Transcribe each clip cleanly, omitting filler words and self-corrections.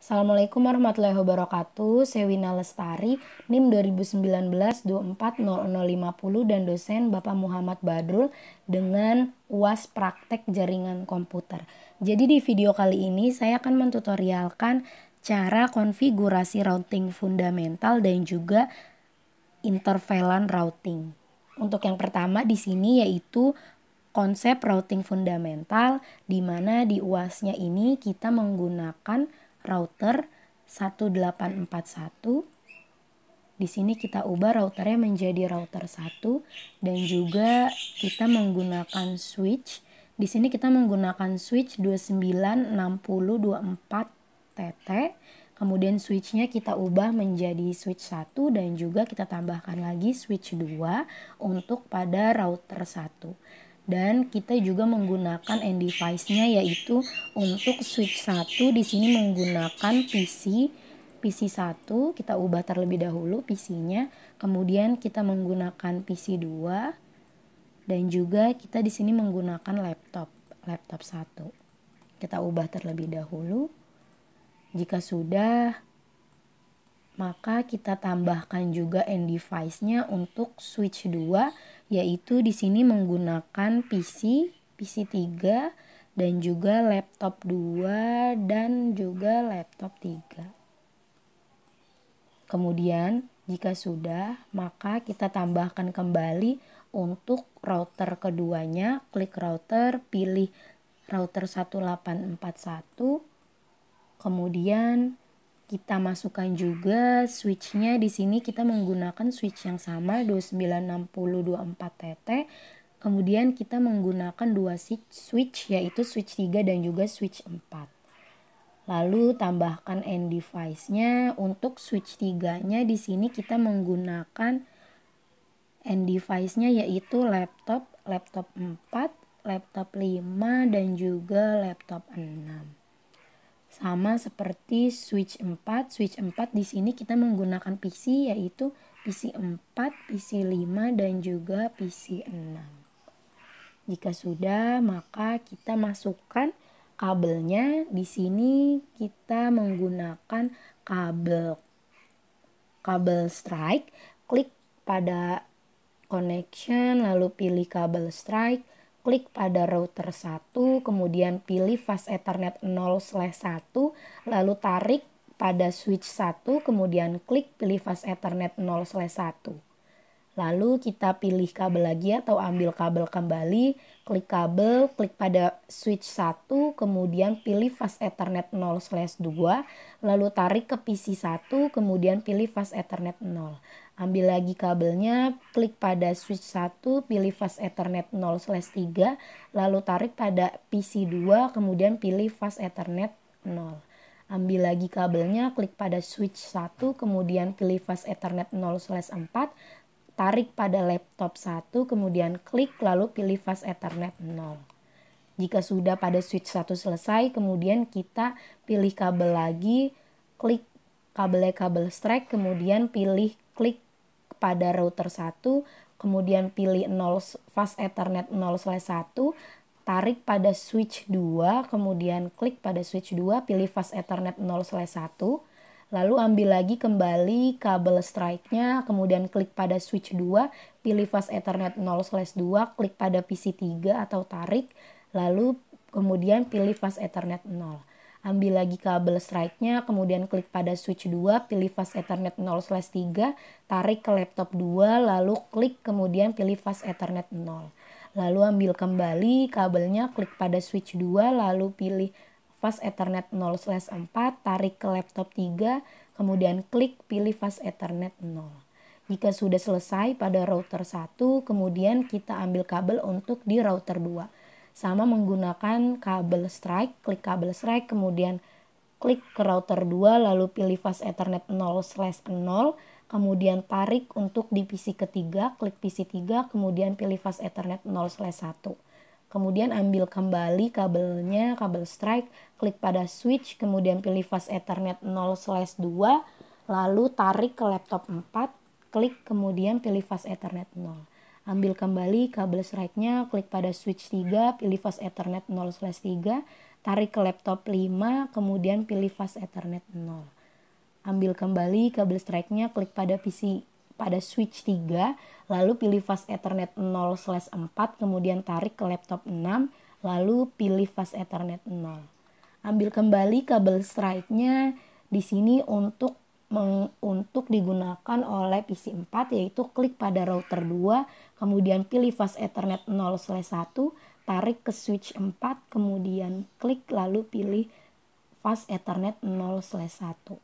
Assalamualaikum warahmatullahi wabarakatuh. Saya Wina Lestari, NIM 2019-240050 dan dosen Bapak Muhammad Badrul dengan UAS Praktek Jaringan Komputer. Jadi di video kali ini saya akan mentutorialkan cara konfigurasi routing fundamental dan juga intervalan routing. Untuk yang pertama di sini yaitu konsep routing fundamental, di mana di UAS-nya ini kita menggunakan router 1841. Di sini kita ubah routernya menjadi router 1 dan juga kita menggunakan switch. Di sini kita menggunakan switch 296024TT. Kemudian switchnya kita ubah menjadi switch 1 dan juga kita tambahkan lagi switch 2 untuk pada router 1. Dan kita juga menggunakan end device-nya yaitu untuk switch 1 di sini menggunakan PC 1, kita ubah terlebih dahulu PC-nya. Kemudian kita menggunakan PC 2 dan juga kita di sini menggunakan laptop 1. Kita ubah terlebih dahulu. Jika sudah, maka kita tambahkan juga end device-nya untuk switch 2 yaitu di sini menggunakan PC 3 dan juga laptop 2 dan juga laptop 3. Kemudian jika sudah, maka kita tambahkan kembali untuk router keduanya, klik router, pilih router 1841. Kemudian kita masukkan juga switchnya. Di sini kita menggunakan switch yang sama 296024TT. Kemudian kita menggunakan dua switch yaitu switch 3 dan juga switch 4. Lalu tambahkan end device-nya. Untuk switch 3-nya di sini kita menggunakan end device-nya yaitu laptop 4, laptop 5 dan juga laptop 6. Sama seperti switch 4 di sini kita menggunakan PC yaitu PC 4, PC 5 dan juga PC 6. Jika sudah, maka kita masukkan kabelnya. Di sini kita menggunakan kabel strike, klik pada connection lalu pilih kabel strike. Klik pada router 1, kemudian pilih fast ethernet 0/1, lalu tarik pada switch 1, kemudian klik pilih fast ethernet 0/1. Lalu kita pilih kabel lagi atau ambil kabel kembali, klik kabel, klik pada switch 1, kemudian pilih fast ethernet 0/2, lalu tarik ke PC 1, kemudian pilih fast ethernet 0. Ambil lagi kabelnya, klik pada switch 1, pilih fast ethernet 0/3, lalu tarik pada PC 2, kemudian pilih fast ethernet 0. Ambil lagi kabelnya, klik pada switch 1, kemudian pilih fast ethernet 0/4, tarik pada laptop 1, kemudian klik lalu pilih fast ethernet 0. Jika sudah pada switch 1 selesai, kemudian kita pilih kabel lagi, klik kabel strike, kemudian klik pada router 1, kemudian pilih fast ethernet 0/1, tarik pada switch 2, kemudian klik pada switch 2, pilih fast ethernet 0/1, lalu ambil lagi kembali kabel strike-nya, kemudian klik pada switch 2, pilih fast ethernet 0/2, klik pada PC 3 atau tarik, lalu kemudian pilih fast ethernet 0. Ambil lagi kabel strike-nya, kemudian klik pada switch 2, pilih fast ethernet 0/3, tarik ke laptop 2, lalu klik kemudian pilih fast ethernet 0. Lalu ambil kembali kabelnya, klik pada switch 2, lalu pilih fast ethernet 0/4, tarik ke laptop 3, kemudian klik pilih fast ethernet 0. Jika sudah selesai pada router 1, kemudian kita ambil kabel untuk di router 2. Sama menggunakan kabel strike, klik kabel strike, kemudian klik ke router 2, lalu pilih fast ethernet 0/0, kemudian tarik untuk di PC ketiga, klik PC 3, kemudian pilih fast ethernet 0/1. Kemudian ambil kembali kabelnya, kabel strike, klik pada switch, kemudian pilih fast ethernet 0/2, lalu tarik ke laptop 4, klik kemudian pilih fast ethernet 0. Ambil kembali kabel strike-nya, klik pada switch 3, pilih fast ethernet 0/3, tarik ke laptop 5, kemudian pilih fast Ethernet 0. Ambil kembali kabel strike-nya, klik pada switch 3, lalu pilih fast Ethernet 0/4, kemudian tarik ke laptop 6, lalu pilih fast Ethernet 0. Ambil kembali kabel strike-nya di sini untuk digunakan oleh PC 4, yaitu klik pada router 2, kemudian pilih fast Ethernet 0/1, tarik ke switch 4, kemudian klik lalu pilih fast Ethernet 0/1.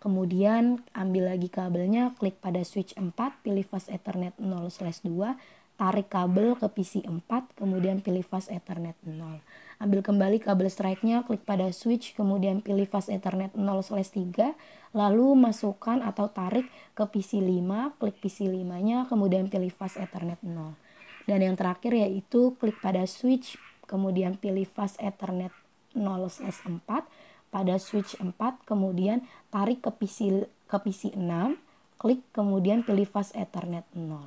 Kemudian ambil lagi kabelnya, klik pada switch 4, pilih fast Ethernet 0/2, tarik kabel ke PC 4, kemudian pilih fast Ethernet 0. Ambil kembali kabel strike-nya, klik pada switch, kemudian pilih fast Ethernet 0/3, lalu masukkan atau tarik ke PC 5, klik PC 5-nya, kemudian pilih fast Ethernet 0. Dan yang terakhir yaitu klik pada switch, kemudian pilih fast Ethernet 0/4, pada switch 4, kemudian tarik ke PC 6, klik kemudian pilih fast Ethernet 0.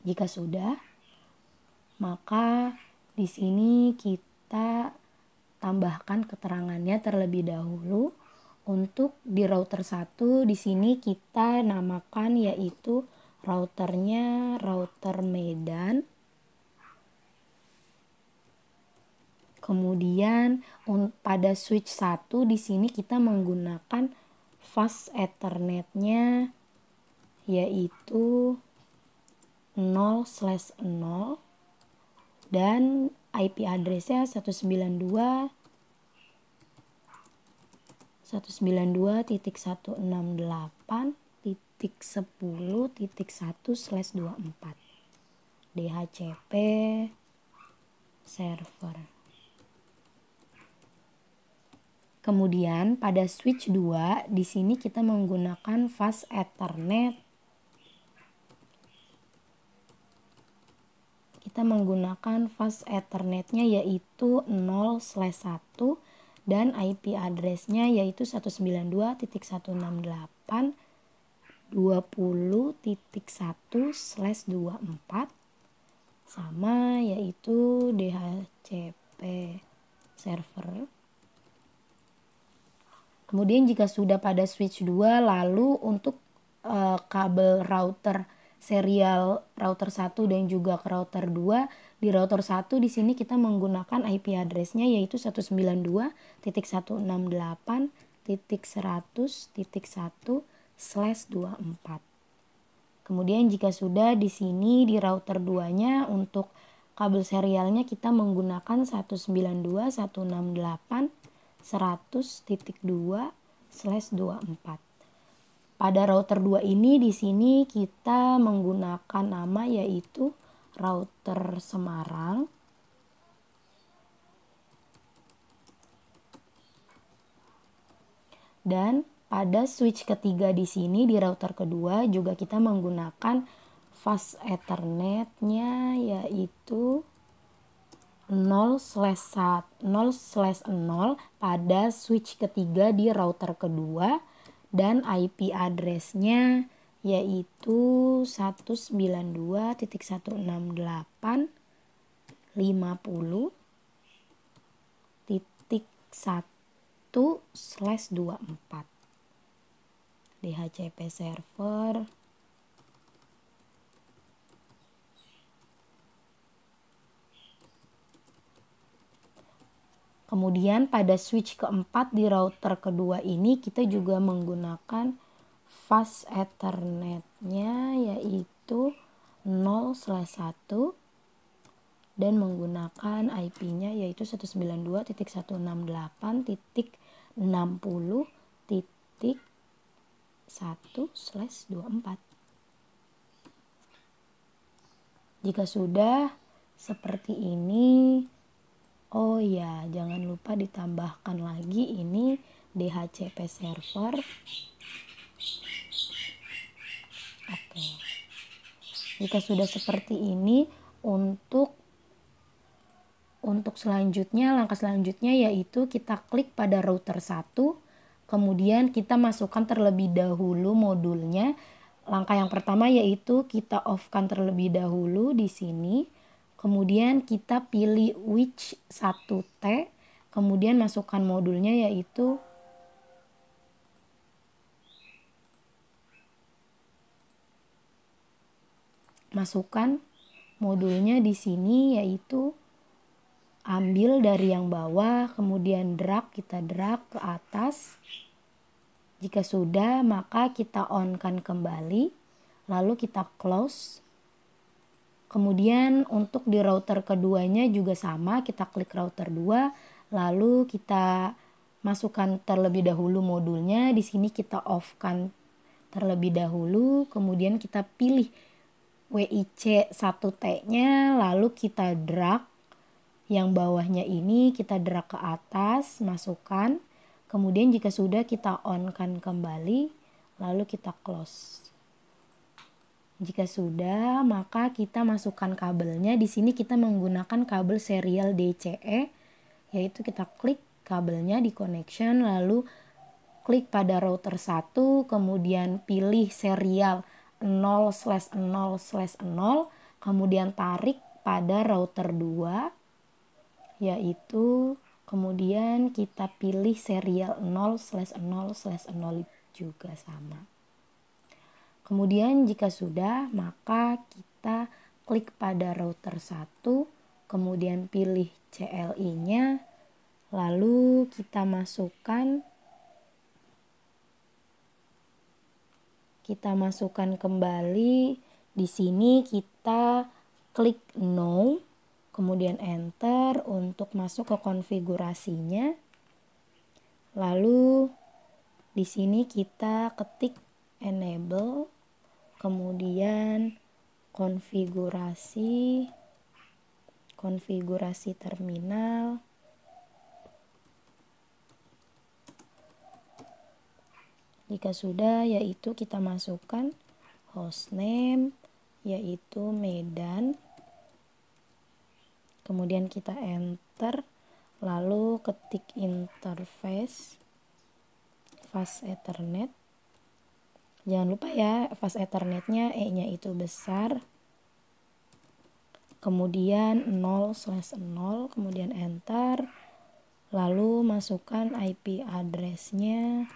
Jika sudah, maka di sini kita tambahkan keterangannya terlebih dahulu. Untuk di router 1 di sini kita namakan yaitu routernya router Medan. Kemudian pada switch 1 di sini kita menggunakan fast Ethernet-nya yaitu 0/0 dan IP address-nya 192.168.10.1/24 DHCP server. Kemudian pada switch 2 di sini kita menggunakan fast Ethernet. Kita menggunakan fast Ethernet-nya yaitu 0/1 dan IP address-nya yaitu 192.168.20.1/24 sama yaitu DHCP server. Kemudian jika sudah pada switch 2, lalu untuk kabel router serial router 1 dan juga ke router 2, di router 1 di sini kita menggunakan IP address-nya yaitu 192.168.100.1/24. Kemudian jika sudah di sini di router 2-nya untuk kabel serialnya kita menggunakan 192.168.100.2/24. Pada router 2 ini di sini kita menggunakan nama yaitu router Semarang. Dan pada switch ketiga di sini di router kedua juga kita menggunakan fast Ethernet-nya yaitu 0/0 pada switch ketiga di router kedua dan IP address-nya yaitu 192.168.50.1/24 DHCP server. Kemudian pada switch keempat di router kedua ini kita juga menggunakan fast Ethernet-nya yaitu 0/1 dan menggunakan IP-nya yaitu 192.168.60.1/24. Jika sudah seperti ini, oh ya, jangan lupa ditambahkan lagi ini DHCP server. Oke. Jika sudah seperti ini, untuk selanjutnya, langkah selanjutnya yaitu kita klik pada router 1, kemudian kita masukkan terlebih dahulu modulnya. Langkah yang pertama yaitu kita off-kan terlebih dahulu di sini. Kemudian kita pilih switch 1T Kemudian masukkan modulnya, yaitu di sini, yaitu ambil dari yang bawah, kemudian kita drag ke atas. Jika sudah, maka kita on-kan kembali, lalu kita close. Kemudian untuk di router keduanya juga sama, kita klik router 2, lalu kita masukkan terlebih dahulu modulnya. Di sini kita off-kan terlebih dahulu, kemudian kita pilih WIC 1T-nya, lalu kita drag yang bawahnya ini, kita drag ke atas, masukkan. Kemudian jika sudah, kita on-kan kembali, lalu kita close. Jika sudah, maka kita masukkan kabelnya. Di sini kita menggunakan kabel serial DCE, yaitu kita klik kabelnya di connection, lalu klik pada router 1, kemudian pilih serial 0/0/0, kemudian tarik pada router 2, yaitu kemudian kita pilih serial 0/0/0 juga sama. Kemudian jika sudah, maka kita klik pada router 1, kemudian pilih CLI-nya, lalu kita masukkan kembali. Di sini kita klik no, kemudian enter untuk masuk ke konfigurasinya. Lalu di sini kita ketik enable, kemudian konfigurasi terminal. Jika sudah, yaitu kita masukkan hostname, yaitu Medan. Kemudian kita enter, lalu ketik interface fast ethernet. Jangan lupa ya, fast ethernetnya E-nya itu besar. Kemudian 0/0, kemudian enter, lalu masukkan IP address-nya,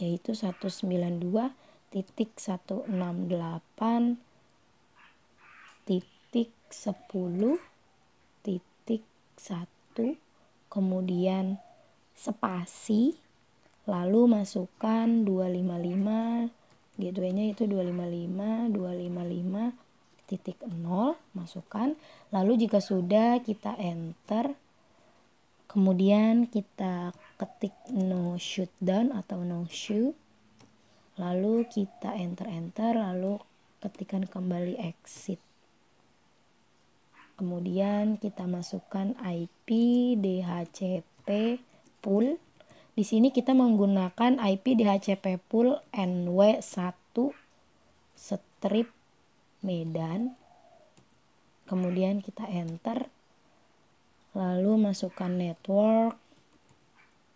yaitu 192.168.10.1, kemudian spasi, lalu masukkan 255, gateway-nya itu 255.255.0, masukkan. Lalu jika sudah, kita enter. Kemudian kita ketik no shutdown atau no show. Lalu kita enter, lalu ketikkan kembali exit. Kemudian kita masukkan IP DHCP pool. Di sini kita menggunakan IP DHCP pool NW1 strip Medan. Kemudian kita enter. Lalu masukkan network.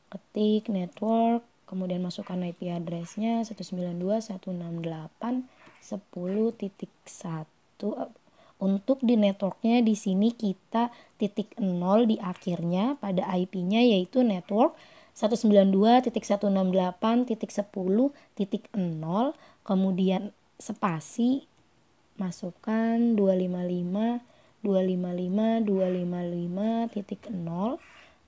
Ketik network. Kemudian masukkan IP address-nya 192.168.10.1. Untuk di networknya di sini kita titik 0 di akhirnya pada IP-nya, yaitu network 192.168.10.0, kemudian spasi, masukkan 255.255.255.0,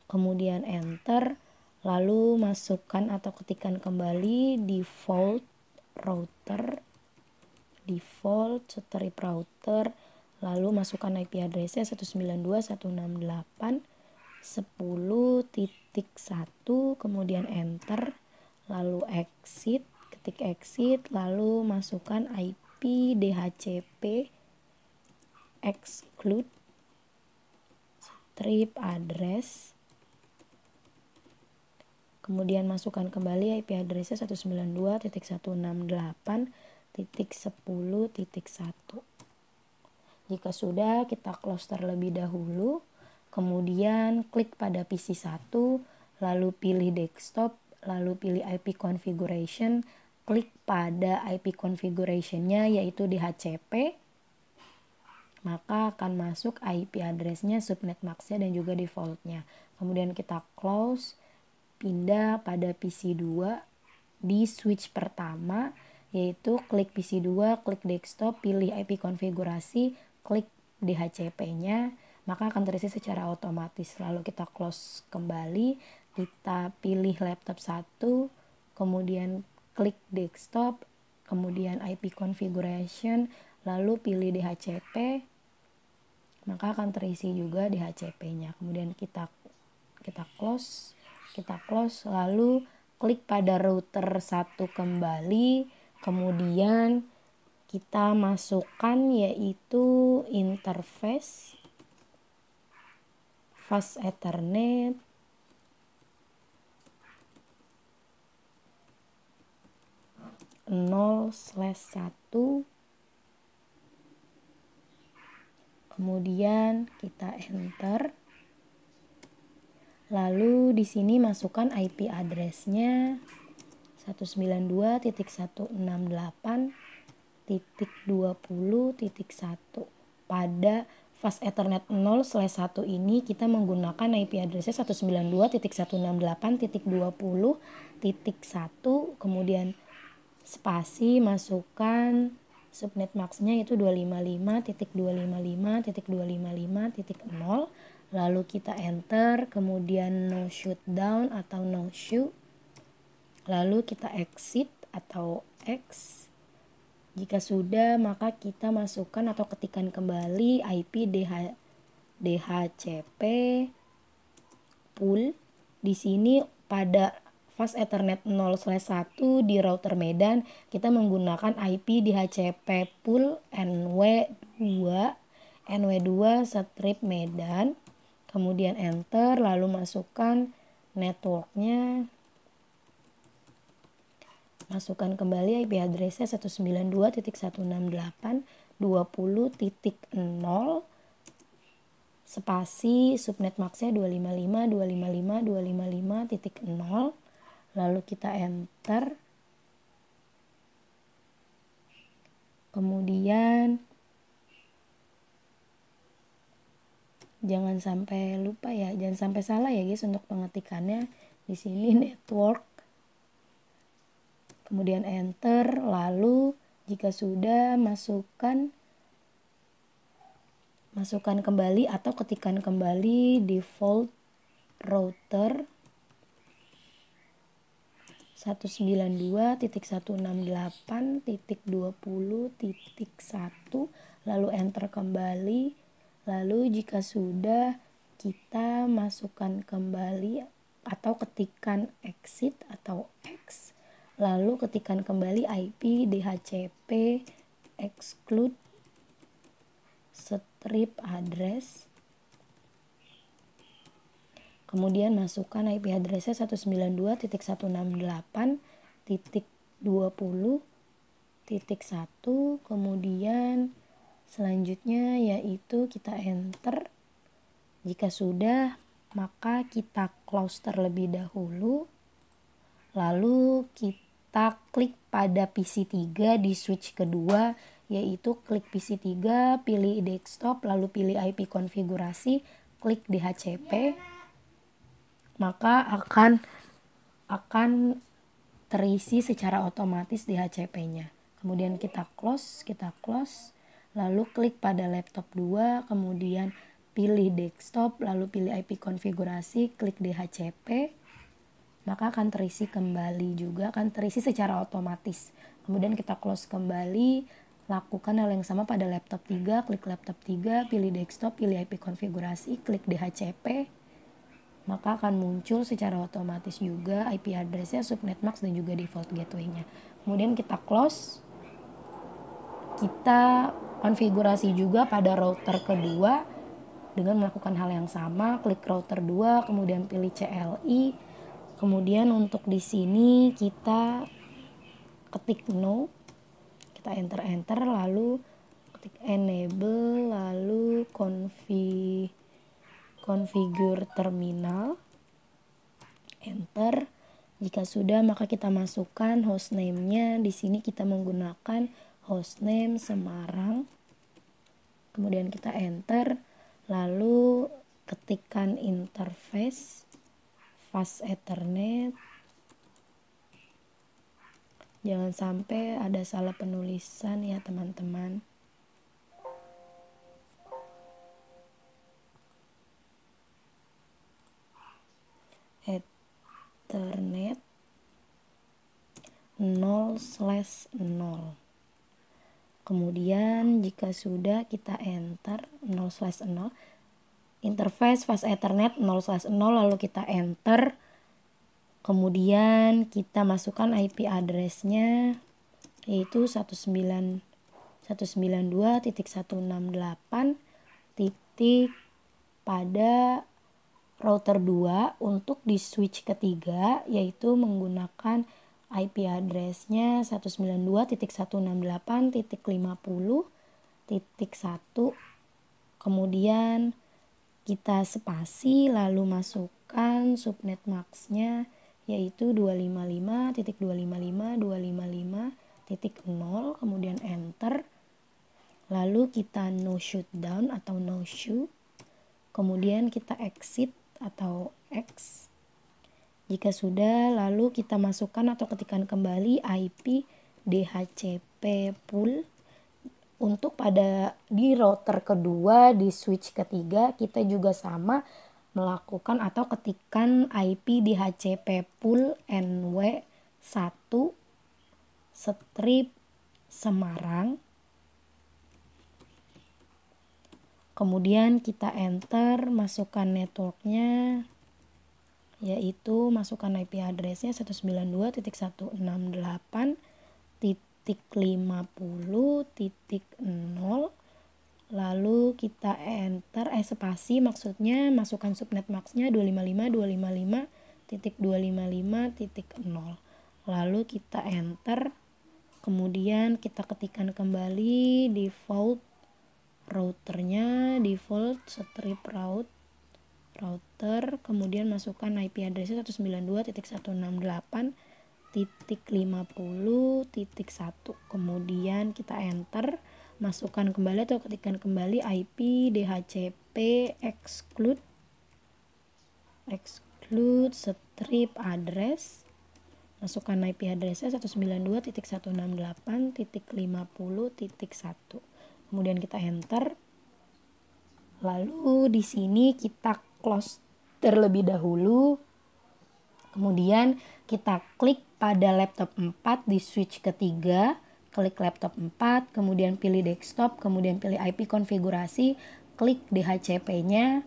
kemudian enter, lalu masukkan atau ketikkan kembali default strip router, lalu masukkan IP address-nya 192.168.10.1, kemudian enter, lalu exit, ketik exit, lalu masukkan IP DHCP exclude strip address, kemudian masukkan kembali IP address-nya 192.168.10.1. Jika sudah, kita close terlebih dahulu, kemudian klik pada PC 1, lalu pilih desktop, lalu pilih IP configuration, klik pada IP configuration-nya, yaitu DHCP, maka akan masuk IP address-nya, subnet max-nya, dan juga default-nya. Kemudian kita close, pindah pada PC2 di switch pertama, yaitu klik PC2, klik desktop, pilih IP konfigurasi, klik DHCP-nya, maka akan terisi secara otomatis. Lalu kita close kembali, kita pilih laptop 1, kemudian klik desktop, kemudian IP configuration, lalu pilih DHCP, maka akan terisi juga DHCP-nya. Kemudian kita close, lalu klik pada router 1 kembali, kemudian kita masukkan yaitu interface fast ethernet (0/1), kemudian kita enter. Lalu di sini masukkan IP address-nya 192.168.20.1. Pada fast ethernet 0/1 ini kita menggunakan IP address-nya 192.168.20.1, kemudian spasi, masukkan subnet max-nya itu 255.255.255.0, lalu kita enter, kemudian no shutdown atau no show, lalu kita exit atau X. Jika sudah, maka kita masukkan atau ketikkan kembali IP DHCP pool. Di sini pada fast ethernet 0/1 di router Medan kita menggunakan IP DHCP pool NW2 strip Medan, kemudian enter, lalu masukkan networknya, masukkan kembali IP address-nya 192.168.20.0, spasi subnet max-nya 255.255.255.0, lalu kita enter. Kemudian jangan sampai lupa ya, jangan sampai salah ya guys untuk pengetikannya. Di sini network, kemudian enter, lalu jika sudah masukkan kembali atau ketikkan kembali default router 192.168.20.1, lalu enter kembali. Lalu jika sudah, kita masukkan kembali atau ketikkan exit atau X, lalu ketikkan kembali IP DHCP exclude strip address, kemudian masukkan IP address-nya 192.168.20.1, kemudian selanjutnya yaitu kita enter. Jika sudah, maka kita close terlebih dahulu, lalu kita klik pada PC3 di switch kedua, yaitu klik PC3, pilih desktop, lalu pilih IP konfigurasi, klik DHCP, maka akan terisi secara otomatis DHCP-nya. Kemudian kita close, lalu klik pada laptop 2, kemudian pilih desktop, lalu pilih IP konfigurasi, klik DHCP, maka akan terisi kembali juga, akan terisi secara otomatis. Kemudian kita close kembali, lakukan hal yang sama pada laptop 3, klik laptop 3, pilih desktop, pilih IP konfigurasi, klik DHCP, maka akan muncul secara otomatis juga IP address-nya, subnet max, dan juga default gateway-nya. Kemudian kita close, kita konfigurasi juga pada router kedua dengan melakukan hal yang sama, klik router 2, kemudian pilih CLI, kemudian untuk di sini kita ketik no, kita enter, lalu ketik enable, lalu configure terminal, enter. Jika sudah, maka kita masukkan hostname-nya. Di sini kita menggunakan hostname Semarang. kemudian kita enter, lalu ketikkan interface fast Ethernet. Jangan sampai ada salah penulisan ya teman-teman. Ethernet 0/0. Kemudian jika sudah kita enter 0/0, interface fast Ethernet 0/0, lalu kita enter. Kemudian kita masukkan IP address-nya yaitu 192.168 pada router 2. Untuk di switch ketiga yaitu menggunakan IP address-nya 192.168.50.1. Kemudian kita spasi lalu masukkan subnet max-nya yaitu 255.255.255.0, kemudian enter. Lalu kita no shutdown atau no show. Kemudian kita exit atau X. Jika sudah, lalu kita masukkan atau ketikkan kembali IP DHCP pool. Untuk di router kedua, di switch ketiga, kita juga sama melakukan atau ketikkan IP DHCP pool NW1 strip Semarang. Kemudian kita enter, masukkan networknya, yaitu masukkan IP address-nya 192.168.50.0. Lalu kita enter, spasi maksudnya, masukkan subnet max-nya 255.255.255.0. Lalu kita enter, kemudian kita ketikkan kembali default routernya, default strip router, kemudian masukkan IP address-nya 192.168.50.1. Kemudian kita enter, masukkan kembali atau ketikkan kembali IP DHCP exclude strip address, masukkan IP address-nya 192.168.50.1. Kemudian kita enter. Lalu di sini kita close terlebih dahulu. Kemudian kita klik pada laptop 4 di switch ketiga. Klik laptop 4, kemudian pilih desktop, kemudian pilih IP konfigurasi, klik DHCP-nya,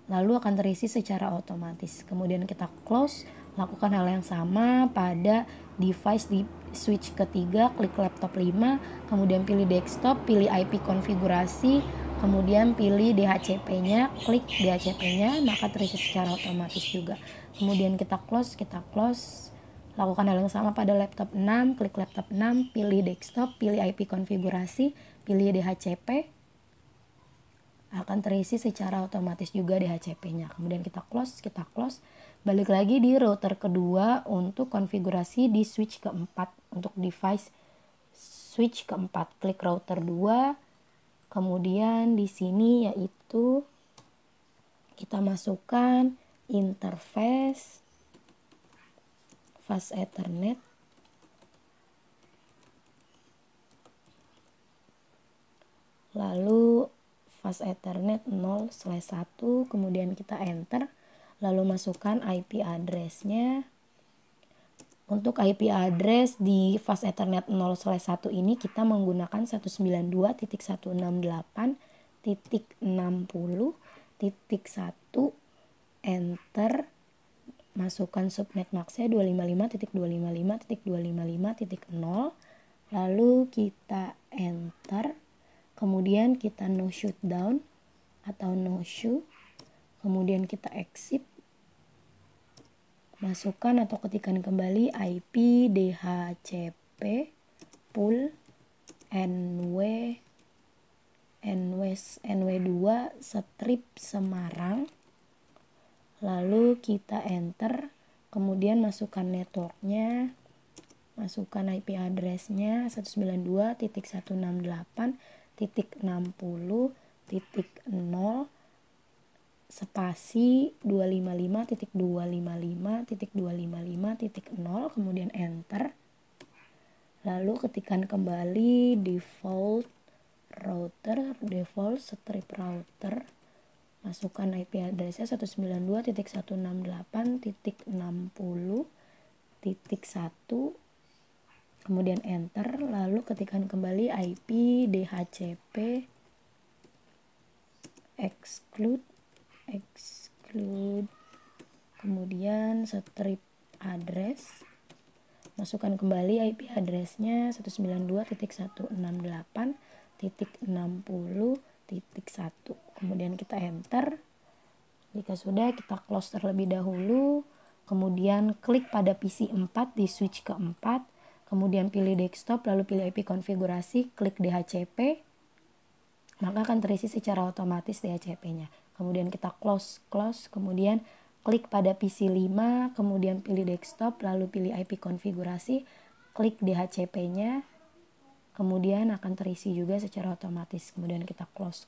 lalu akan terisi secara otomatis. Kemudian kita close, lakukan hal yang sama pada device di switch ketiga, klik laptop 5, kemudian pilih desktop, pilih IP konfigurasi, kemudian pilih DHCP-nya, klik DHCP-nya, maka terisi secara otomatis juga. Kemudian kita close, lakukan hal yang sama pada laptop 6, klik laptop 6, pilih desktop, pilih IP konfigurasi, pilih DHCP, akan terisi secara otomatis juga DHCP-nya. Kemudian kita close, balik lagi di router kedua untuk konfigurasi di switch keempat, untuk device switch keempat, klik router 2, kemudian di sini yaitu kita masukkan interface fast Ethernet, lalu fast Ethernet 0/1, kemudian kita enter, lalu masukkan IP address-nya. Untuk IP address di fast Ethernet 0/1 ini kita menggunakan 192.168.60.1, enter, masukkan subnet max-nya 255.255.255.0, lalu kita enter, kemudian kita no shutdown atau no show, kemudian kita exit, masukkan atau ketikkan kembali IP DHCP pool NW2 strip Semarang, lalu kita enter, kemudian masukkan networknya, masukkan IP address-nya 192.168.50.0, spasi 255.255.255.0, kemudian enter. Lalu ketikkan kembali default strip router, masukkan IP addressnya 192.168.60.1, kemudian enter. Lalu ketikkan kembali IP DHCP exclude, kemudian strip address, masukkan kembali IP addressnya 192.168.60.1, kemudian kita enter. Jika sudah, kita close terlebih dahulu, kemudian klik pada PC 4 di switch ke 4, kemudian pilih desktop, lalu pilih IP konfigurasi, klik DHCP, maka akan terisi secara otomatis DHCP-nya. Kemudian kita close, kemudian klik pada PC 5, kemudian pilih desktop, lalu pilih IP konfigurasi, klik DHCP-nya, kemudian akan terisi juga secara otomatis. Kemudian kita close,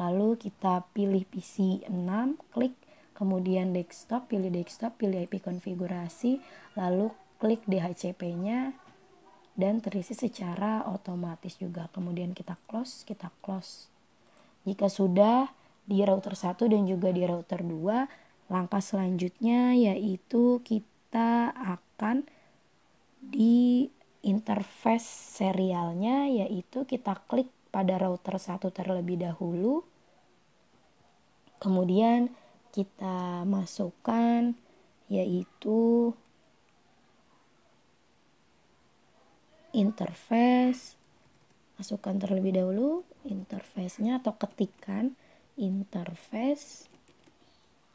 lalu kita pilih PC 6, klik, kemudian desktop, pilih IP konfigurasi, lalu klik DHCP-nya, dan terisi secara otomatis juga. Kemudian kita close. Jika sudah di router 1 dan juga di router 2, langkah selanjutnya yaitu kita akan di interface serialnya, yaitu kita klik pada router 1 terlebih dahulu. Kemudian kita masukkan yaitu interface, masukkan terlebih dahulu interface-nya atau ketikkan interface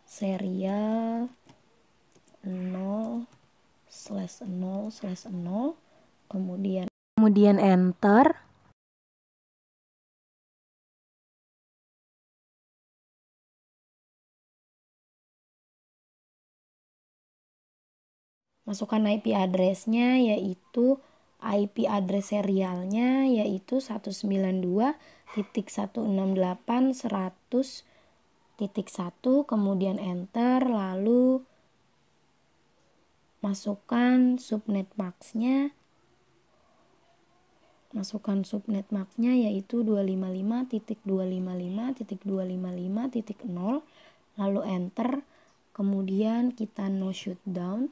serial 0/0/0, kemudian enter. Masukkan IP address-nya, yaitu IP address serialnya yaitu 192.168.100.1, kemudian enter. Lalu masukkan subnet max-nya, yaitu 255.255.255.0, lalu enter. Kemudian kita no shutdown,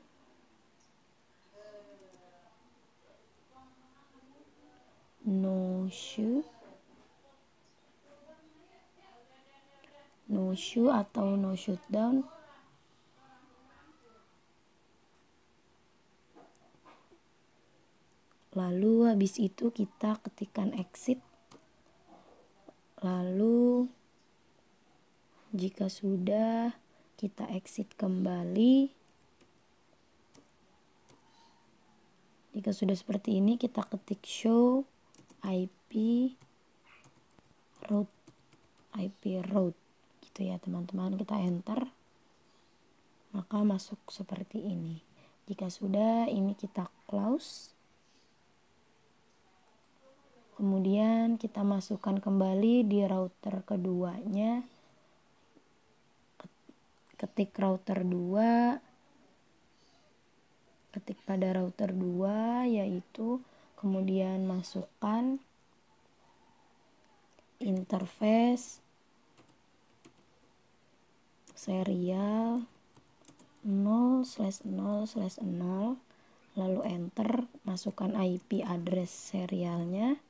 no show atau no shutdown. Lalu habis itu kita ketikkan exit. Lalu jika sudah, kita exit kembali. Jika sudah seperti ini, kita ketik show IP route gitu ya teman-teman. Kita enter, maka masuk seperti ini. Jika sudah, ini kita close. Kemudian kita masukkan kembali di router keduanya, ketik router 2, ketik pada router 2 yaitu, kemudian masukkan interface serial 0/0/0, lalu enter. Masukkan IP address serialnya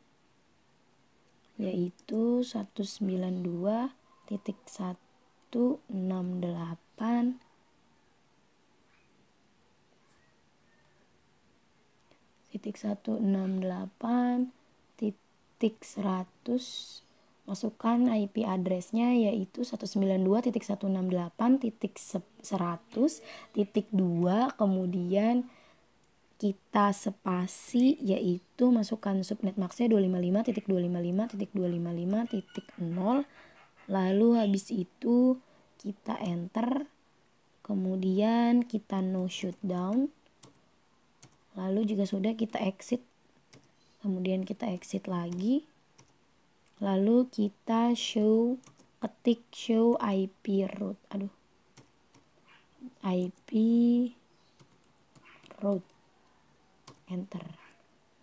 yaitu 192.168.100. Masukkan IP address-nya yaitu 192.168.100.2, kemudian kita spasi yaitu masukkan subnet max-nya 255.255.255.0, lalu habis itu kita enter, kemudian kita no shutdown, lalu jika sudah kita exit, kemudian kita exit lagi. Lalu kita ketik show IP route. IP route. Enter.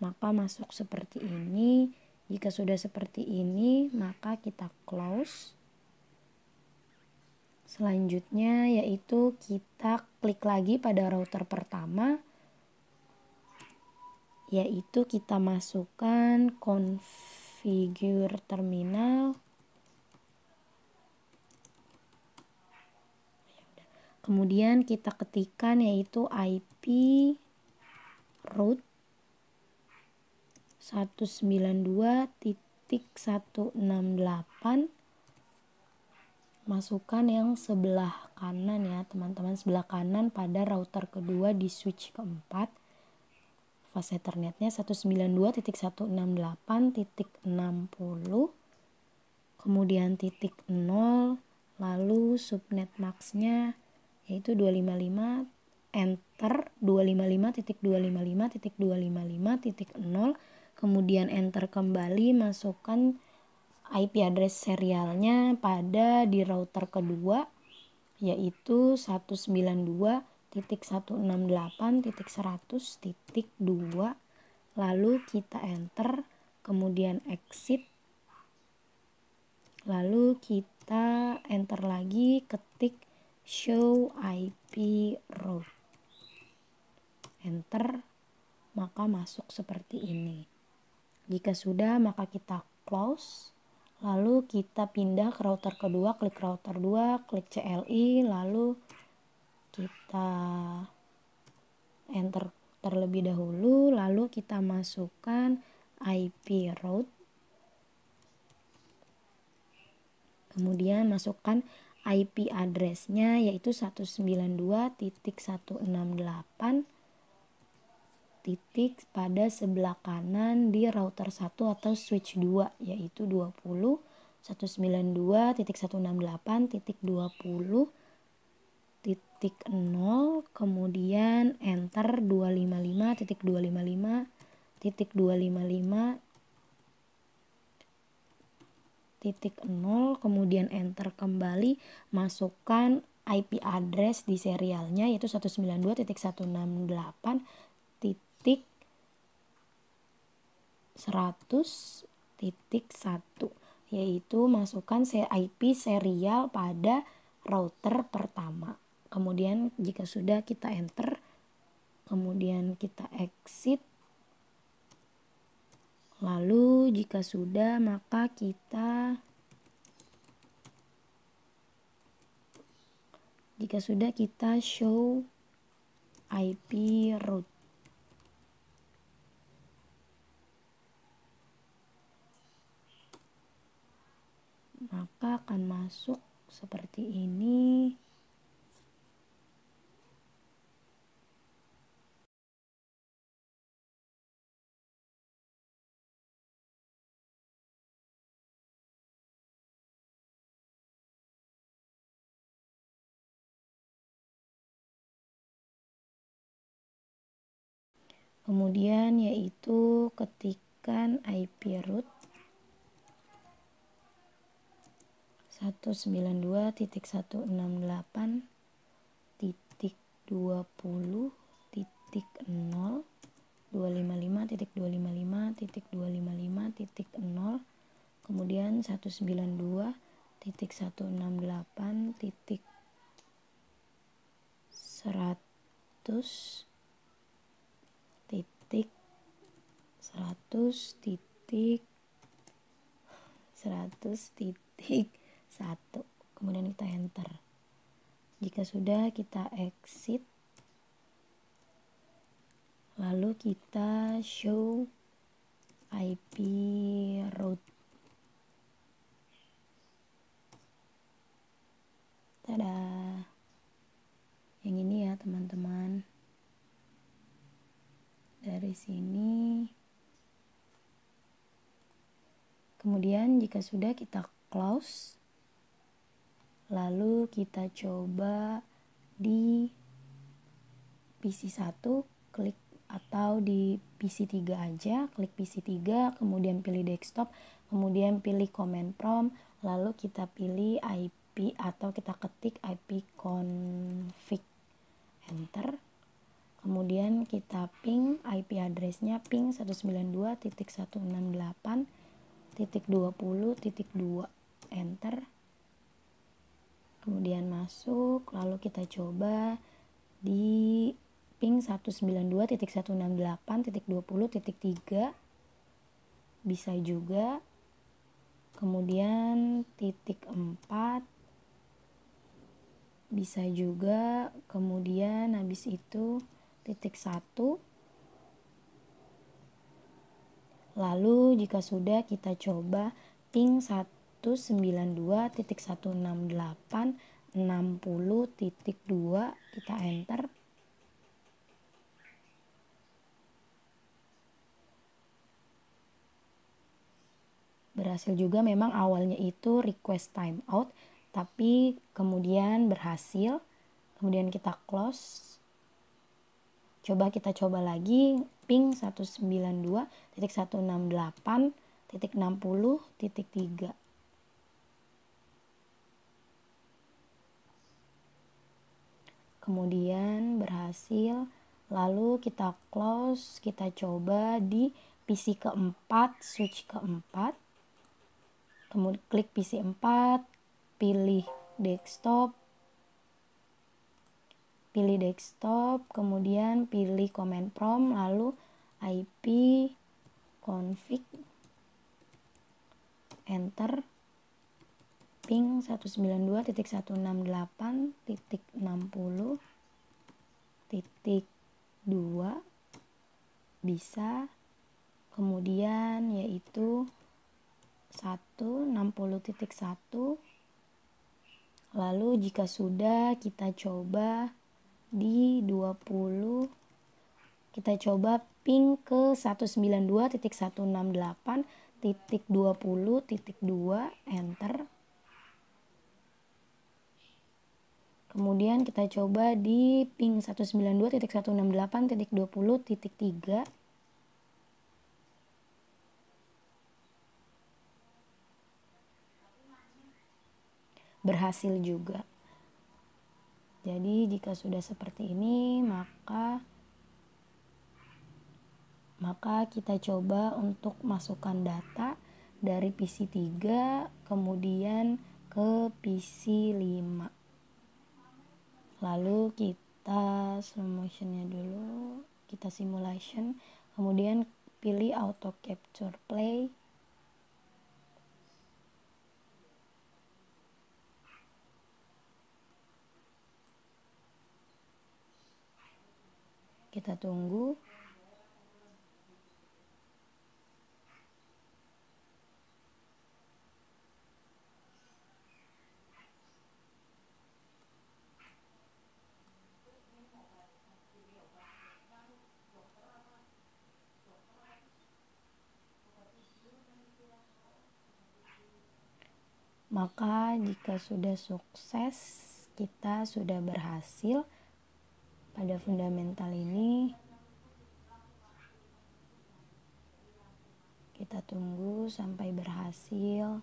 Maka masuk seperti ini. Jika sudah seperti ini, maka kita close. Selanjutnya yaitu kita klik lagi pada router pertama, yaitu kita masukkan configure terminal. Kemudian kita ketikkan yaitu IP route 192.168. Masukkan yang sebelah kanan ya teman-teman, sebelah kanan pada router kedua di switch keempat. Fast Ethernetnya 192.168.60, kemudian titik 0, lalu subnet maxnya yaitu 255, enter 255.255.255.0, kemudian enter kembali, masukkan IP address serialnya pada di router kedua yaitu 192.168.100.2, lalu kita enter, kemudian exit, lalu kita enter lagi, ketik show IP route, enter, maka masuk seperti ini. Jika sudah, maka kita close. Lalu kita pindah ke router kedua, klik router 2, klik CLI, lalu kita enter terlebih dahulu, lalu kita masukkan IP route. Kemudian masukkan IP address-nya yaitu 192.168 titik pada sebelah kanan di router 1 atau switch 2 yaitu 20 192.168.20.0, kemudian enter 255.255.255.0, kemudian enter kembali, masukkan IP address di serialnya yaitu 192.168.100.1, yaitu masukkan IP serial pada router pertama. Kemudian jika sudah, kita enter, kemudian kita exit, lalu jika sudah maka kita show IP route. Maka akan masuk seperti ini. Kemudian yaitu ketikkan IP route 192.168.20.0, 255.255.255.0, kemudian 192.168.100.100 100.1, kemudian kita enter. Jika sudah, kita exit, lalu kita show IP route. Tada, yang ini ya teman-teman. Dari sini, kemudian jika sudah, kita close, lalu kita coba di PC 1, klik atau di PC3 aja, klik PC3, kemudian pilih desktop, kemudian pilih command prompt, lalu kita pilih IP atau kita ketik IP config, enter. Kemudian kita ping IP addressnya ping 192.168.20.2, enter. Kemudian masuk, lalu kita coba di ping 192.168.20.3, bisa juga. Kemudian titik 4 bisa juga, kemudian habis itu titik 1. Lalu jika sudah, kita coba ping 192.168.60.2, kita enter. Berhasil juga, memang awalnya itu request timeout, tapi kemudian berhasil. Kemudian kita close. Coba kita coba lagi ping 192.168.60.3. Kemudian berhasil. Lalu kita close, kita coba di PC keempat, switch keempat. Kemudian klik PC 4, pilih desktop, kemudian pilih command prompt, lalu IP config, enter. Ping 192.168.60.2 bisa. Kemudian yaitu 160.1. Lalu jika sudah, kita coba di 20, kita coba ping ke 192.168.20.2, enter. Kemudian kita coba di ping 192.168.20.3. Berhasil juga. Jadi jika sudah seperti ini, maka kita coba untuk masukkan data dari PC3 kemudian ke PC5. Lalu kita slow motionnya dulu, kita simulation, kemudian pilih auto capture play. Kita tunggu. Maka jika sudah sukses, kita sudah berhasil pada fundamental ini. Kita tunggu sampai berhasil.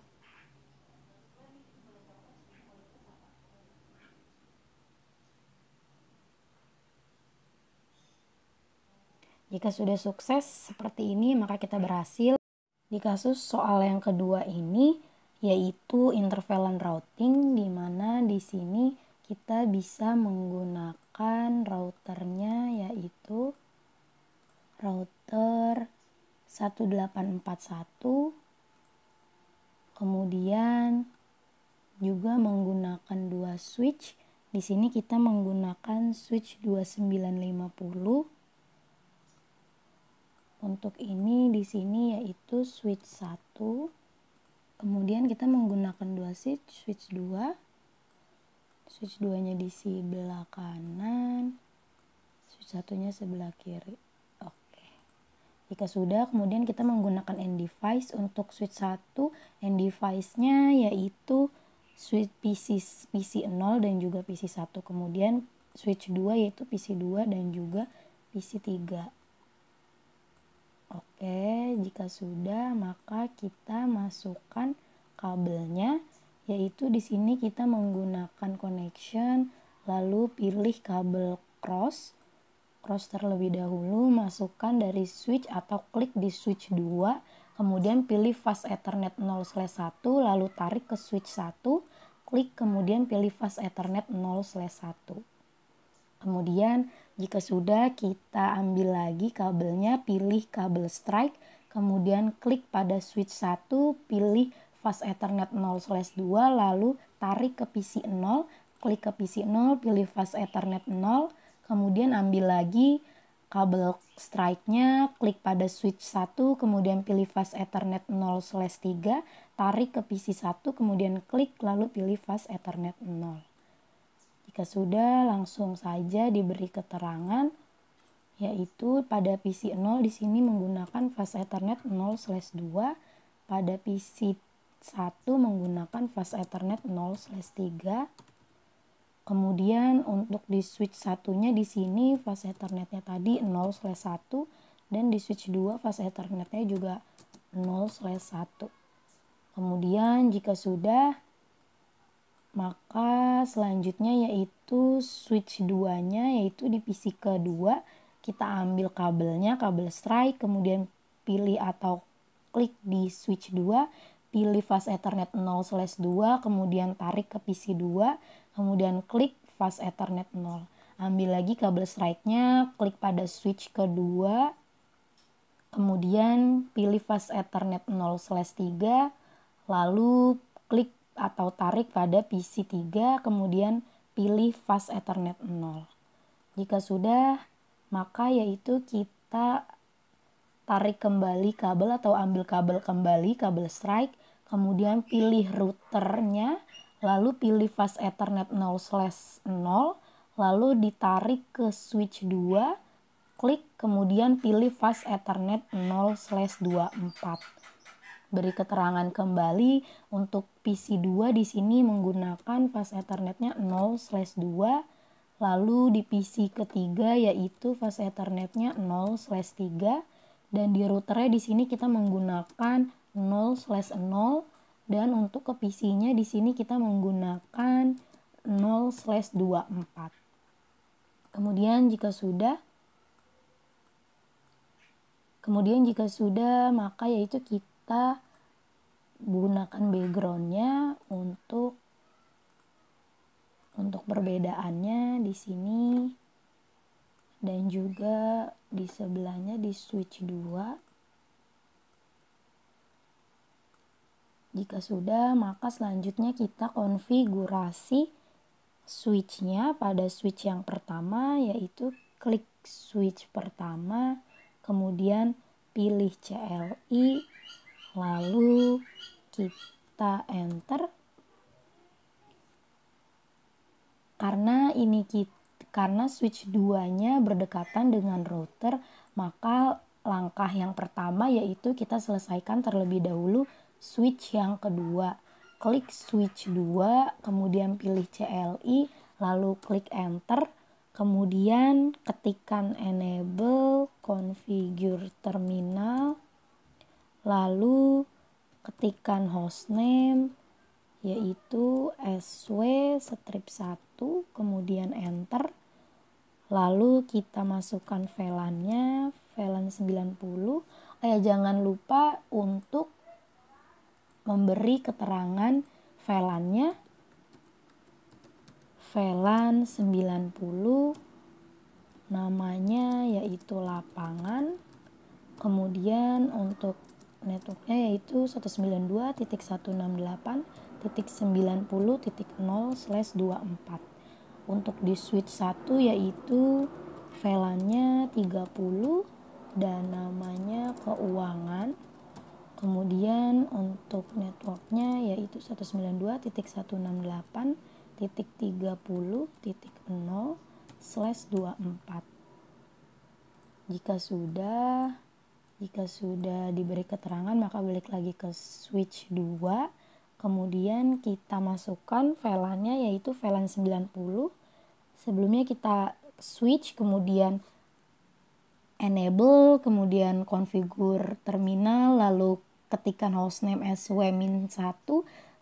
Jika sudah sukses seperti ini, maka kita berhasil. Di kasus soal yang kedua ini, yaitu intervalent routing, di mana di sini kita bisa menggunakan routernya, yaitu router 1841, kemudian juga menggunakan dua switch. Di sini kita menggunakan switch 2950. Untuk ini di sini yaitu switch 1. Kemudian kita menggunakan dua switch 2. Switch 2-nya di sebelah kanan, switch 1-nya sebelah kiri. Oke. Jika sudah, kemudian kita menggunakan end device. Untuk switch 1, end device-nya yaitu switch PC 0 dan juga PC 1. Kemudian switch 2 yaitu PC 2 dan juga PC 3. Oke, jika sudah maka kita masukkan kabelnya, yaitu di sini kita menggunakan connection, lalu pilih kabel cross terlebih dahulu, masukkan dari switch atau klik di switch 2, kemudian pilih fast Ethernet 0/1, lalu tarik ke switch 1, klik kemudian pilih fast Ethernet 0/1. Kemudian jika sudah, kita ambil lagi kabelnya, pilih kabel strike, kemudian klik pada switch 1, pilih fast Ethernet 0/2, lalu tarik ke PC 0, klik ke PC 0, pilih fast Ethernet 0, kemudian ambil lagi kabel strike-nya, klik pada switch 1, kemudian pilih fast Ethernet 0/3, tarik ke PC 1, kemudian klik, lalu pilih fast Ethernet 0. Jika sudah, langsung saja diberi keterangan, yaitu pada PC 0 di sini menggunakan fast Ethernet 0/2, pada PC 1 menggunakan fast Ethernet 0/3. Kemudian untuk di switch satunya di sini fast Ethernetnya tadi 0/1 dan di switch 2 fast Ethernetnya juga 0/1. Kemudian jika sudah, maka selanjutnya yaitu switch 2-nya, yaitu di PC kedua kita ambil kabelnya, kabel strike, kemudian pilih atau klik di switch 2, pilih fast Ethernet 0/2, kemudian tarik ke PC 2, kemudian klik fast Ethernet 0. Ambil lagi kabel strike-nya, klik pada switch kedua, kemudian pilih fast Ethernet 0/3, lalu klik atau tarik pada PC 3, kemudian pilih fast Ethernet 0. Jika sudah, maka yaitu kita tarik kembali kabel atau ambil kabel kembali, kabel strike, kemudian pilih routernya, lalu pilih fast Ethernet 0/0, lalu ditarik ke switch 2, klik, kemudian pilih fast Ethernet 0/24. Beri keterangan kembali untuk PC 2 di sini menggunakan fast Ethernetnya 0/2, lalu di PC ketiga yaitu fast Ethernetnya 0/3, dan di routernya di sini kita menggunakan 0/0, dan untuk ke PC-nya di sini kita menggunakan 0/24. Kemudian jika sudah maka yaitu kita gunakan backgroundnya untuk perbedaannya di sini dan juga di sebelahnya di switch 2. Jika sudah, maka selanjutnya kita konfigurasi switch-nya. Pada switch yang pertama yaitu klik switch pertama, kemudian pilih CLI, lalu kita enter. Karena switch 2-nya berdekatan dengan router, maka langkah yang pertama yaitu kita selesaikan terlebih dahulu switch yang kedua. Klik switch 2, kemudian pilih CLI, lalu klik enter, kemudian ketikkan enable configure terminal, lalu ketikkan hostname yaitu SW-1, kemudian enter, lalu kita masukkan VLAN-nya, VLAN 90. Jangan lupa untuk memberi keterangan VLAN-nya, VLAN 90, namanya yaitu lapangan, kemudian untuk networknya yaitu 192.168.90.0/24. Untuk di switch 1 yaitu VLAN-nya 30 dan namanya keuangan. Kemudian untuk networknya yaitu 192.168.30.0/24. Jika sudah diberi keterangan, maka balik lagi ke switch 2. Kemudian kita masukkan VLAN-nya yaitu VLAN 90. Sebelumnya kita switch, kemudian enable, kemudian configure terminal, lalu ketikkan hostname as wmin1,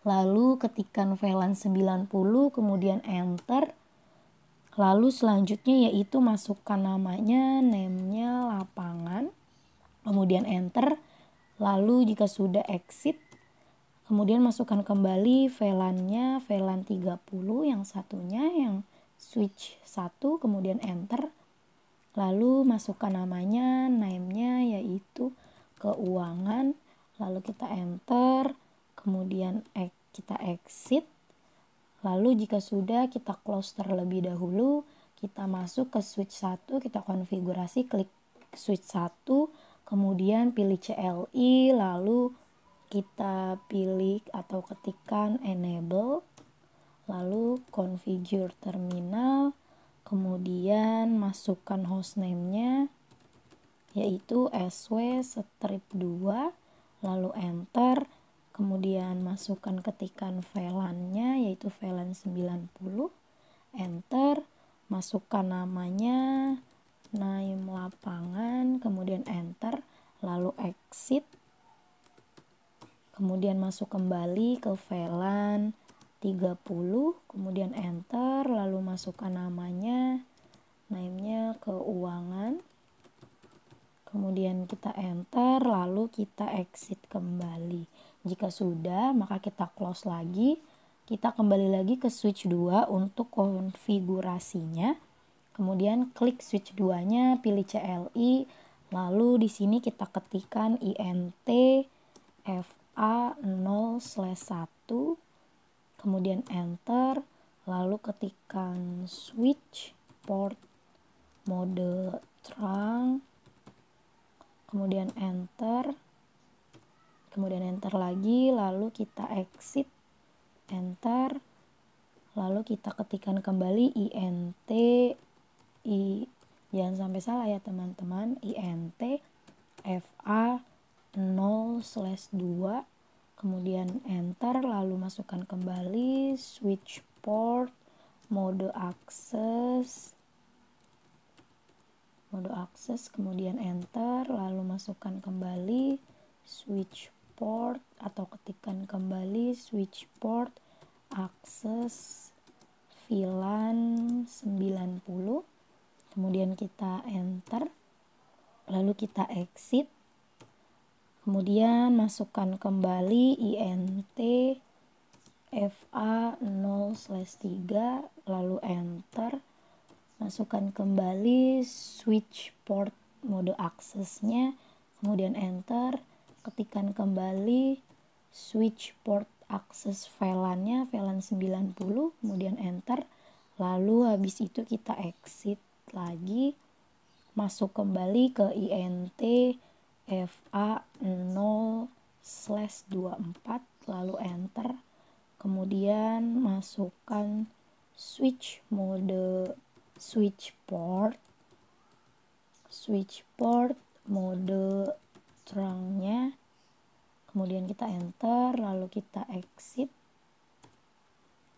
lalu ketikkan VLAN 90, kemudian enter. Lalu selanjutnya yaitu masukkan namanya, name-nya lapangan, kemudian enter. Lalu jika sudah exit, kemudian masukkan kembali VLAN-nya, VLAN 30 yang satunya, yang switch 1, kemudian enter. Lalu masukkan namanya, name-nya yaitu keuangan, lalu kita enter, kemudian kita exit. Lalu jika sudah, kita close terlebih dahulu, kita masuk ke switch 1, kita konfigurasi, klik switch 1, kemudian pilih CLI, lalu kita pilih atau ketikkan enable, lalu configure terminal, kemudian masukkan hostname-nya yaitu sw-2, lalu enter, kemudian masukkan ketikan VLAN-nya yaitu VLAN 90, enter, masukkan namanya, name lapangan, kemudian enter, lalu exit, kemudian masuk kembali ke VLAN 30, kemudian enter, lalu masukkan namanya, name-nya keuangan, kemudian kita enter, lalu kita exit kembali. Jika sudah, maka kita close lagi, kita kembali lagi ke switch 2 untuk konfigurasinya, kemudian klik switch 2-nya, pilih CLI, lalu di sini kita ketikkan int fa0/1, kemudian enter, lalu ketikkan switch port mode trunk, kemudian enter lagi, lalu kita exit, enter, lalu kita ketikkan kembali int, jangan sampai salah ya teman-teman, int fa0/2, kemudian enter, lalu masukkan kembali switch port mode akses, kemudian enter, lalu masukkan kembali switch port atau ketikkan kembali switch port akses VLAN 90, kemudian kita enter, lalu kita exit, kemudian masukkan kembali int fa0/3, lalu enter, masukkan kembali switch port mode aksesnya, kemudian enter, ketikkan kembali switch port akses VLAN-nya, VLAN 90, kemudian enter, lalu habis itu kita exit lagi, masuk kembali ke int fa0/24, lalu enter, kemudian masukkan switch port mode trunk-nya, kemudian kita enter, lalu kita exit.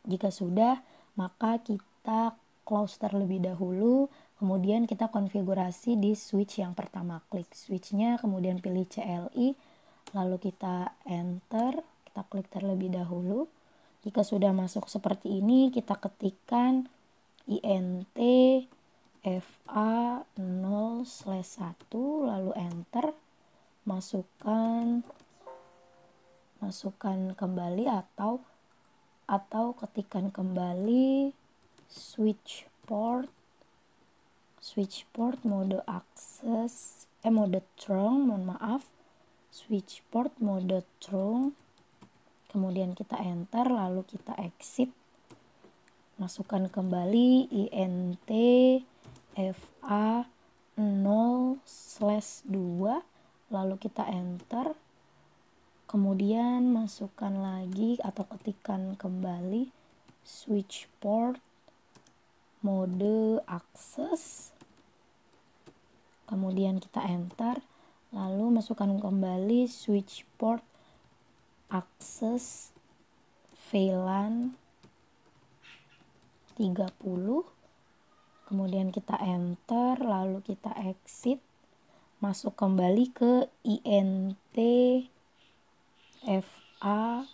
Jika sudah, maka kita close terlebih dahulu, kemudian kita konfigurasi di switch yang pertama, klik switch-nya, kemudian pilih CLI, lalu kita enter, kita klik terlebih dahulu. Jika sudah masuk seperti ini, kita ketikkan int fa0/1, lalu enter, masukkan kembali atau ketikkan kembali switch port mode akses mode trunk, switch port mode trunk, kemudian kita enter, lalu kita exit, masukkan kembali int fa0/2, lalu kita enter, kemudian masukkan lagi atau ketikkan kembali switch port mode akses, kemudian kita enter, lalu masukkan kembali switch port akses VLAN 30, kemudian kita enter, lalu kita exit, masuk kembali ke INT FA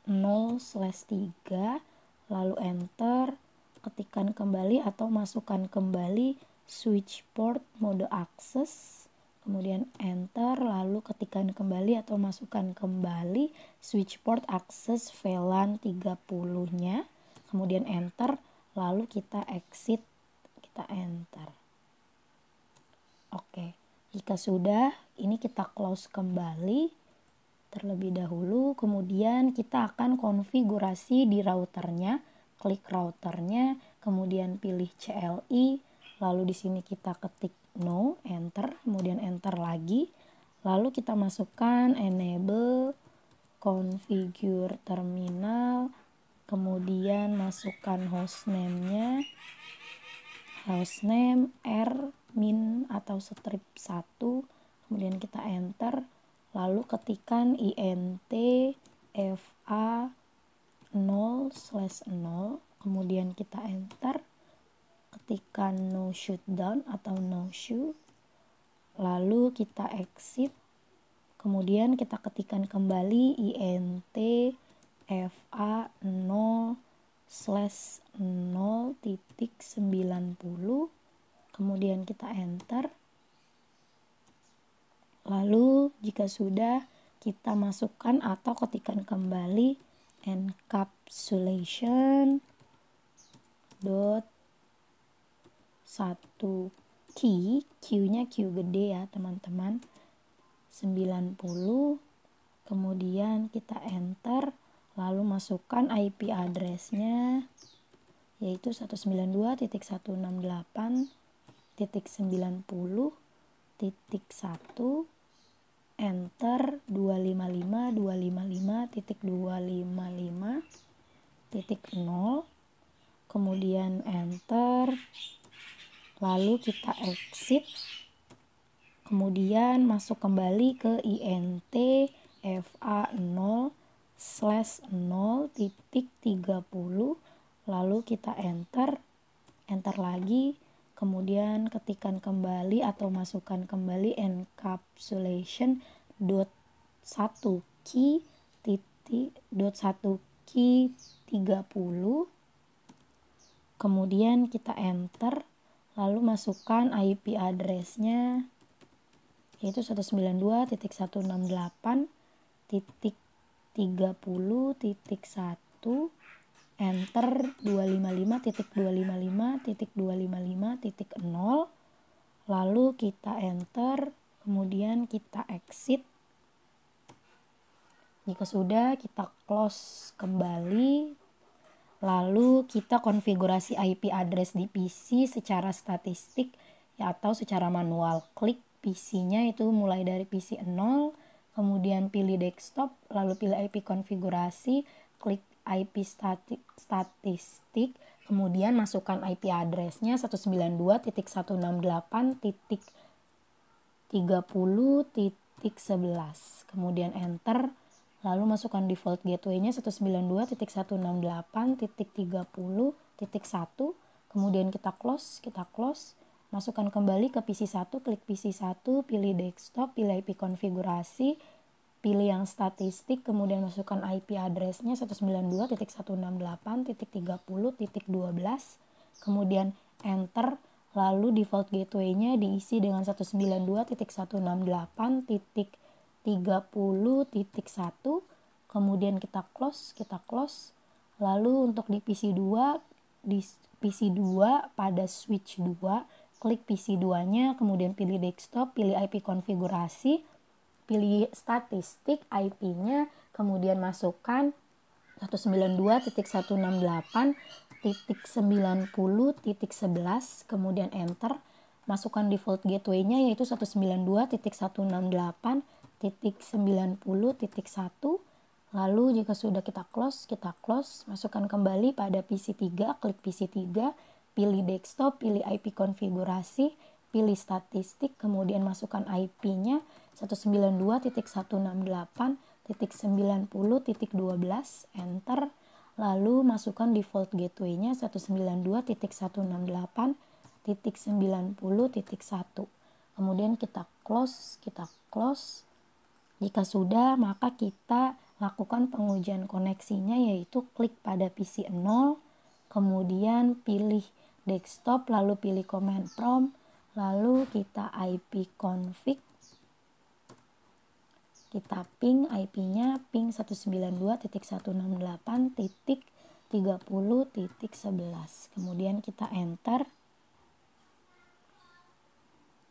0/3, lalu enter, ketikkan kembali atau masukkan kembali switch port mode akses, kemudian enter, lalu ketikkan kembali atau masukkan kembali switch port akses VLAN 30-nya, kemudian enter, lalu kita exit, kita enter. Oke, jika sudah, ini kita close kembali terlebih dahulu, kemudian kita akan konfigurasi di routernya, klik routernya, kemudian pilih CLI, lalu di sini kita ketik no, enter, kemudian enter lagi, lalu kita masukkan enable configure terminal, kemudian masukkan hostname-nya, hostname r-min atau strip 1, kemudian kita enter, lalu ketikkan INT FA 0/0, kemudian kita enter, ketikkan no shutdown atau no show, lalu kita exit, kemudian kita ketikkan kembali INT FA 0/0.90, kemudian kita enter. Lalu jika sudah, kita masukkan atau ketikkan kembali encapsulation dot 1 key, Q-nya Q gede ya teman-teman, 90, kemudian kita enter, lalu masukkan IP address-nya yaitu 192.168.90.1, enter 255.255.255.0, kemudian enter, lalu kita exit, kemudian masuk kembali ke INT FA 0/0.30, lalu kita enter, enter lagi, kemudian ketikkan kembali atau masukkan kembali encapsulation dot 1 key dot 1 key 30, kemudian kita enter, lalu masukkan IP address-nya yaitu 192.168.30.1, enter 255.255.255.0, lalu kita enter, kemudian kita exit. Jika sudah, kita close kembali, lalu kita konfigurasi IP address di PC secara statistik ya, atau secara manual. Klik PC-nya itu mulai dari PC 0, kemudian pilih desktop, lalu pilih IP konfigurasi, klik IP statistik, kemudian masukkan IP address-nya 192.168.30.11, kemudian enter, lalu masukkan default gateway-nya 192.168.30.1, kemudian kita close, masukkan kembali ke PC 1, klik PC 1, pilih desktop, pilih IP konfigurasi, pilih yang statistik, kemudian masukkan IP address-nya 192.168.30.12, kemudian enter, lalu default gateway-nya diisi dengan 192.168.30.1, kemudian kita close, lalu untuk di PC 2 pada switch 2, klik PC 2-nya, kemudian pilih desktop, pilih IP konfigurasi, pilih statistik IP-nya, kemudian masukkan 192.168.90.11, kemudian enter, masukkan default gateway-nya yaitu 192.168.90.1, lalu jika sudah kita close, masukkan kembali pada PC 3, klik PC 3, pilih desktop, pilih IP konfigurasi, pilih statistik, kemudian masukkan IP-nya 192.168.90.12, enter, lalu masukkan default gateway-nya 192.168.90.1, kemudian kita close. Jika sudah, maka kita lakukan pengujian koneksinya, yaitu klik pada PC 0, kemudian pilih desktop, lalu pilih command prompt, lalu kita IP config, kita ping IP-nya ping 192.168.30.11, kemudian kita enter,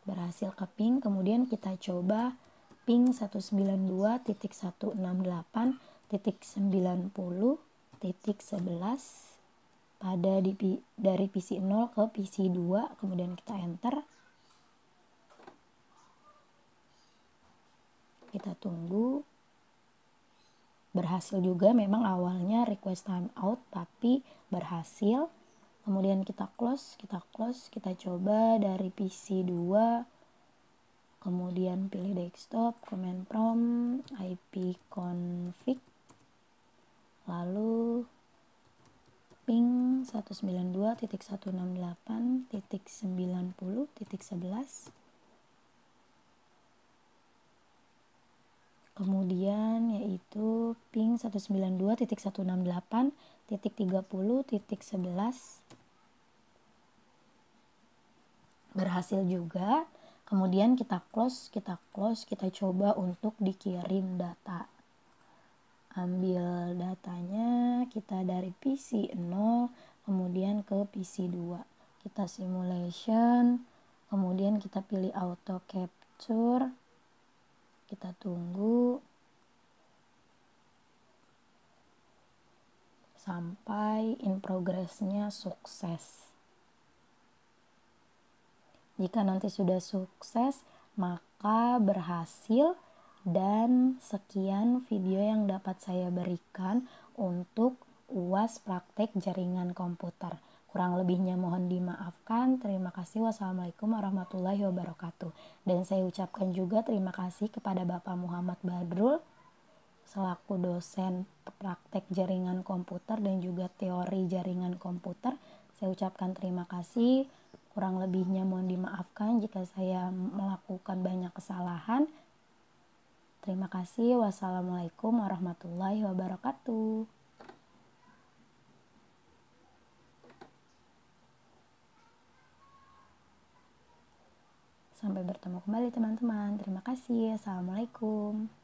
berhasil ke ping. Kemudian kita coba ping 192.168.90.11 pada dari PC 0 ke PC 2, kemudian kita enter, kita tunggu. Berhasil juga, memang awalnya request timeout tapi berhasil. Kemudian kita close, kita coba dari PC 2, kemudian pilih desktop, command prompt, IP config, lalu ping 192.168.90.11, kemudian yaitu ping 192.168.30.11, berhasil juga. Kemudian kita close, kita coba untuk dikirim data. Ambil datanya, kita dari PC 0 kemudian ke PC 2, kita simulation, kemudian kita pilih auto capture, kita tunggu sampai in progress-nya sukses. Jika nanti sudah sukses, maka berhasil. Dan sekian video yang dapat saya berikan untuk UAS praktek jaringan komputer. Kurang lebihnya mohon dimaafkan. Terima kasih. Wassalamualaikum warahmatullahi wabarakatuh. Dan saya ucapkan juga terima kasih kepada Bapak Muhammad Badrul selaku dosen praktek jaringan komputer dan juga teori jaringan komputer. Saya ucapkan terima kasih. Kurang lebihnya mohon dimaafkan jika saya melakukan banyak kesalahan. Terima kasih. Wassalamualaikum warahmatullahi wabarakatuh. Sampai bertemu kembali teman-teman. Terima kasih. Assalamualaikum.